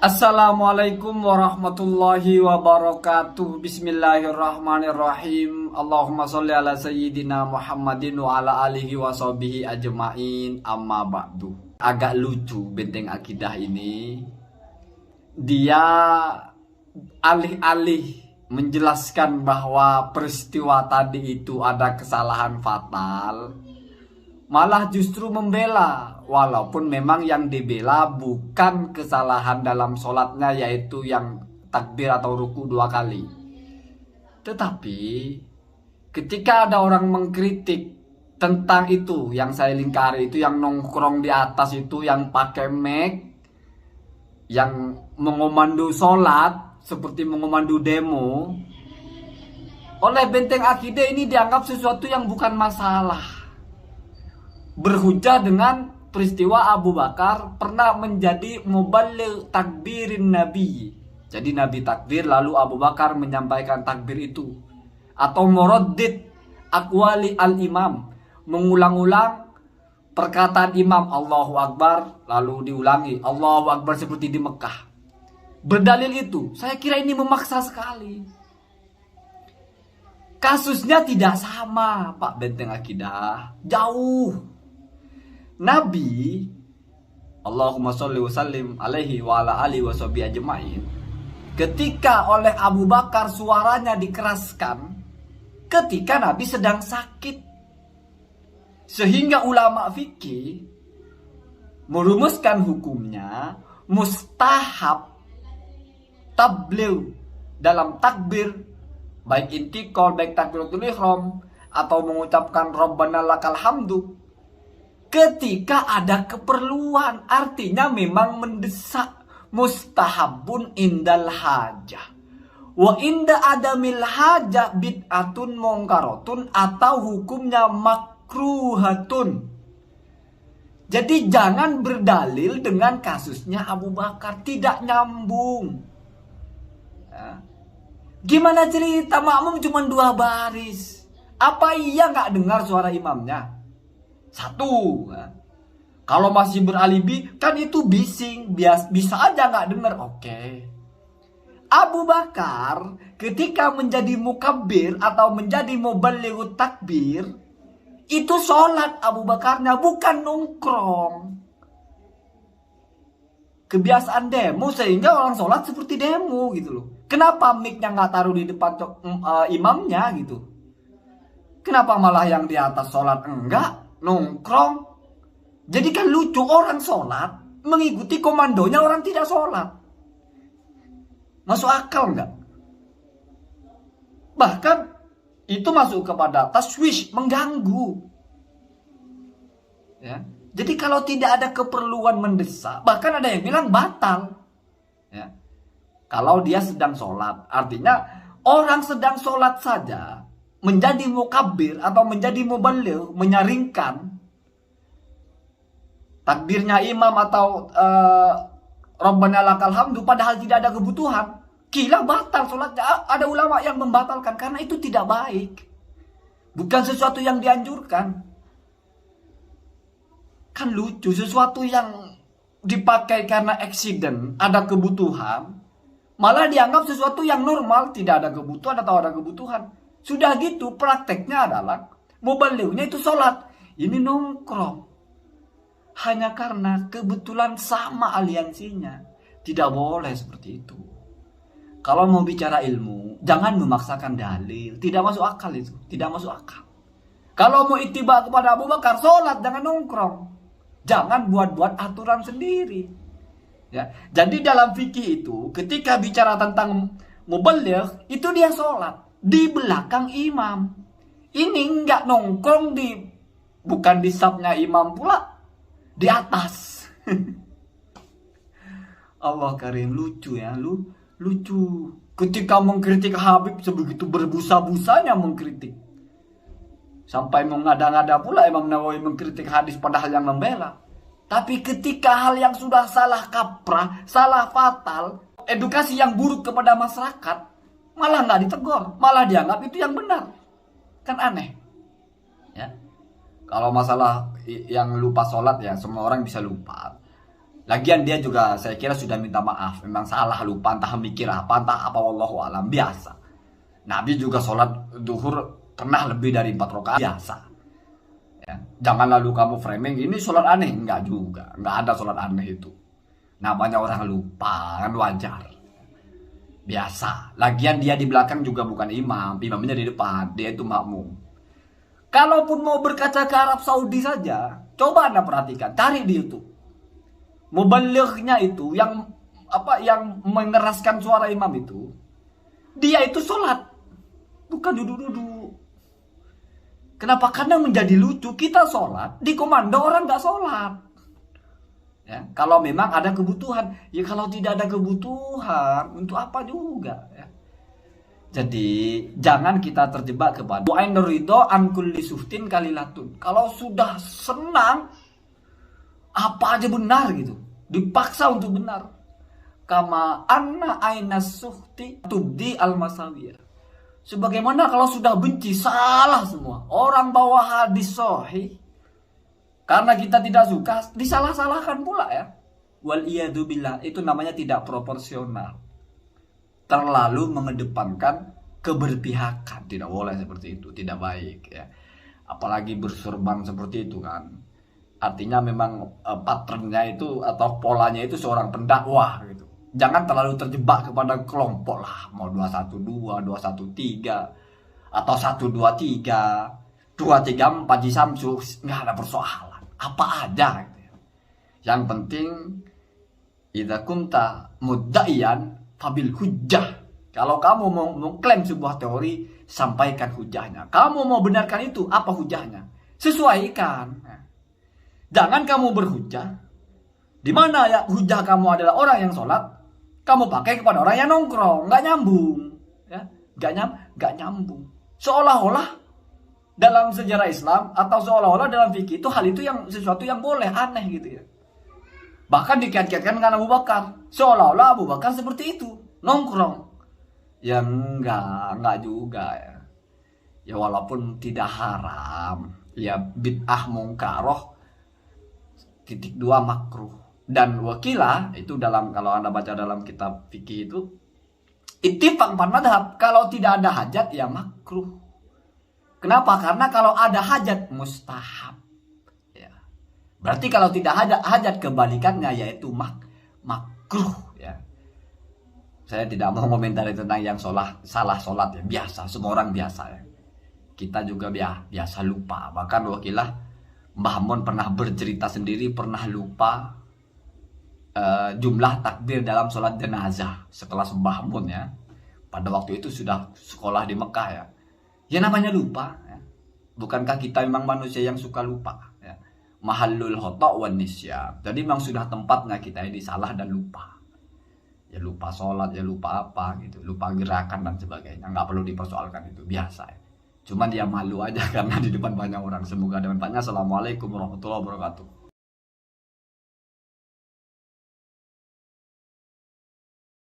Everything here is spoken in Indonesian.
Assalamualaikum warahmatullahi wabarakatuh. Bismillahirrahmanirrahim. Allahumma sholli ala sayyidina Muhammadin wa ala alihi wa sahbihi ajma'in. Amma ba'du. Agak lucu benteng akidah ini. Dia alih-alih menjelaskan bahwa peristiwa tadi itu ada kesalahan fatal, malah justru membela, walaupun memang yang dibela bukan kesalahan dalam sholatnya, yaitu yang takbir atau ruku 2 kali. Tetapi ketika ada orang mengkritik tentang itu, yang saya lingkari itu, yang nongkrong di atas itu, yang pakai mic, yang mengomando sholat seperti mengomando demo, oleh benteng akidah ini dianggap sesuatu yang bukan masalah. Berhujah dengan peristiwa Abu Bakar pernah menjadi muballigh takbirin Nabi. Jadi Nabi takbir lalu Abu Bakar menyampaikan takbir itu. Atau muraddid aqwali al-imam, mengulang-ulang perkataan imam Allahu Akbar lalu diulangi Allahu Akbar seperti di Mekah. Berdalil itu, saya kira ini memaksa sekali. Kasusnya tidak sama, Pak benteng akidah. Jauh. Nabi Allahumma sholli wa sallim alaihi wa ala alihi wa sahbihi ajma'in, ketika oleh Abu Bakar suaranya dikeraskan ketika Nabi sedang sakit, sehingga ulama fikih merumuskan hukumnya mustahab tabligh dalam takbir, baik intikal, baik takbiratul ihram atau mengucapkan Rabbana lakal hamdu, ketika ada keperluan. Artinya memang mendesak. Mustahabun indal hajah wa inda adamil hajah bid'atun mungkaratun, atau hukumnya makruhatun. Jadi jangan berdalil dengan kasusnya Abu Bakar, tidak nyambung ya. Gimana cerita makmum cuma 2 baris, apa iya nggak dengar suara imamnya? Satu, kalau masih beralibi kan itu bising, bisa aja nggak dengar. Oke. Abu Bakar ketika menjadi mukabbir atau menjadi muballigh takbir, itu sholat Abu Bakarnya, bukan nongkrong. Kebiasaan demo, sehingga orang sholat seperti demo gitu loh. Kenapa mic-nya nggak taruh di depan imamnya gitu? Kenapa malah yang di atas sholat enggak? Nongkrong. Jadi kan lucu, orang sholat mengikuti komandonya orang tidak sholat. Masuk akal enggak? Bahkan itu masuk kepada taswish, mengganggu ya. Jadi kalau tidak ada keperluan mendesak, bahkan ada yang bilang batal ya, kalau dia sedang sholat. Artinya orang sedang sholat saja menjadi mukabbir atau menjadi muballigh, menyaringkan takbirnya imam atau Rabbana lakal hamdu, padahal tidak ada kebutuhan, gila, batal sholatnya. Ada ulama yang membatalkan karena itu tidak baik, bukan sesuatu yang dianjurkan. Kan lucu, sesuatu yang dipakai karena accident, ada kebutuhan, malah dianggap sesuatu yang normal, tidak ada kebutuhan atau ada kebutuhan. Sudah gitu prakteknya adalah mubalighnya itu sholat, ini nongkrong. Hanya karena kebetulan sama aliansinya. Tidak boleh seperti itu. Kalau mau bicara ilmu, jangan memaksakan dalil. Tidak masuk akal itu, tidak masuk akal. Kalau mau ittiba kepada Abu Bakar, sholat, jangan nongkrong. Jangan buat-buat aturan sendiri ya. Jadi dalam fikih itu ketika bicara tentang mubaligh, itu dia sholat di belakang imam. Ini enggak nongkrong bukan di sapnya imam pula, di atas. Allah karim, lucu ya, lucu. Ketika mengkritik Habib sebegitu berbusa-busanya mengkritik. Sampai mengada-ngada pula Imam Nawawi mengkritik hadis padahal yang membela. Tapi ketika hal yang sudah salah kaprah, salah fatal, edukasi yang buruk kepada masyarakat, malah nggak ditegur, malah dianggap itu yang benar. Kan aneh ya. Kalau masalah yang lupa sholat ya semua orang bisa lupa. Lagian dia juga saya kira sudah minta maaf. Memang salah, lupa, entah mikir apa, entah apa, wallahu alam, biasa. Nabi juga sholat duhur pernah lebih dari 4 rakaat, biasa. Ya. Jangan lalu kamu framing ini sholat aneh, enggak juga, enggak ada sholat aneh itu. Namanya orang lupa, kan wajar, biasa. Lagian dia di belakang juga bukan imam, imamnya di depan, dia itu makmum. Kalaupun mau berkaca ke Arab Saudi saja, coba Anda perhatikan, cari di YouTube. Mubalighnya itu yang mengeraskan suara imam itu, dia itu sholat, bukan duduk-duduk. Kenapa? Karena menjadi lucu, kita sholat, di komando orang nggak sholat. Ya, kalau memang ada kebutuhan, ya kalau tidak ada kebutuhan, untuk apa juga. Ya. Jadi jangan kita terjebak kepada wa'in ridho an kulli suhtin kalilatun. Kalau sudah senang, apa aja benar gitu, dipaksa untuk benar. Kama anna ainas suhti tubdi al masawiyah. Sebagaimana kalau sudah benci, salah semua. Orang bawa hadis sahih, karena kita tidak suka, disalah-salahkan pula ya. Wal iyadu billah, itu namanya tidak proporsional. Terlalu mengedepankan keberpihakan, tidak boleh seperti itu, tidak baik ya. Apalagi bersorban seperti itu kan. Artinya memang patternnya itu atau polanya itu seorang pendakwah gitu. Jangan terlalu terjebak kepada kelompok lah. Mau 212, 213 atau 123, 234 Haji Samsu, nggak ada persoalan. Apa aja gitu ya. Yang penting idza kunta muddaiyan fabil hujjah. Kalau kamu mau mengklaim sebuah teori, sampaikan hujahnya. Kamu mau benarkan itu, apa hujahnya? Sesuaikan. Jangan kamu berhujah, di mana ya hujah kamu adalah orang yang sholat, kamu pakai kepada orang yang nongkrong, nggak nyambung, ya, nggak nyambung. Seolah-olah dalam sejarah Islam atau seolah-olah dalam fikih itu hal itu yang sesuatu yang boleh, aneh gitu ya. Bahkan dikait-kaitkan dengan Abu Bakar, seolah-olah Abu Bakar seperti itu, nongkrong. Ya enggak juga ya. Ya walaupun tidak haram, ya bid'ah mungkaroh. 2 makruh. Dan wakilah itu dalam, kalau Anda baca dalam kitab fikih itu ittifaq 4 madhab, kalau tidak ada hajat ya makruh. Kenapa? Karena kalau ada hajat mustahab ya. Berarti kalau tidak ada hajat kebalikannya yaitu makruh ya. Saya tidak mau komentari tentang yang salah sholat ya, biasa, semua orang biasa ya. Kita juga biasa lupa. Bahkan wakilah Mbah Mun pernah bercerita sendiri, pernah lupa jumlah takbir dalam sholat jenazah sekelas Mbah Mun ya. Pada waktu itu sudah sekolah di Mekah ya. Ya namanya lupa ya. Bukankah kita memang manusia yang suka lupa ya. Mahallul khata' wan nisyan. Jadi memang sudah tempatnya kita ini salah dan lupa. Ya lupa sholat, ya lupa apa gitu, lupa gerakan dan sebagainya. Nggak perlu dipersoalkan, itu biasa ya. Cuman dia malu aja karena di depan banyak orang. Semoga ada manfaatnya. Assalamualaikum warahmatullahi wabarakatuh.